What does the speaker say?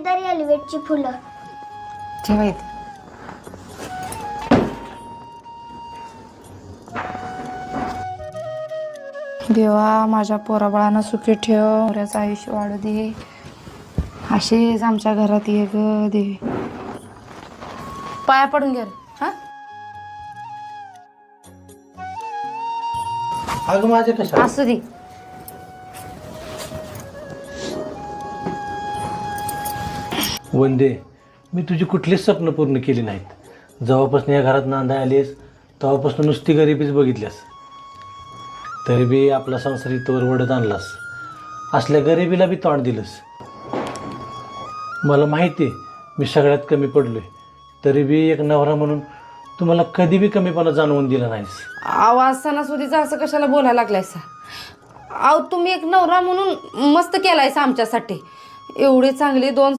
दर एलिवेटची फुलं. ठेवायत. देवा माझ्या पोराबाळांना सुखी ठेव, नवऱ्याचं आयुष्य वाढू दे, असेच आमच्या घरात ये ग देवी. पाया पडून घे रे. हा अगं माझे कशा असू दे. वंदे, मी तुझी कुठलीच स्वप्न पूर्ण केली नाहीत. जेव्हापासून या घरात नांदाय आलीस तेव्हापासून नुसती गरिबीच बघितल्यास. तरी बी आपला संसार इथवर वडत आणलास. असल्या गरिबीला बी तोंड दिलंस. मला माहिती आहे मी सगळ्यात कमी पडलोय, तरी बी एक नवरा म्हणून तुम्हाला कधी बी कमीपणा जाणवून दिला नाहीस. आवाज सणासुदीचा असं कशाला बोलायला लागलायसा? अहो तुम्ही एक नवरा म्हणून मस्त केलायसा आमच्यासाठी. एवढे चांगले दोन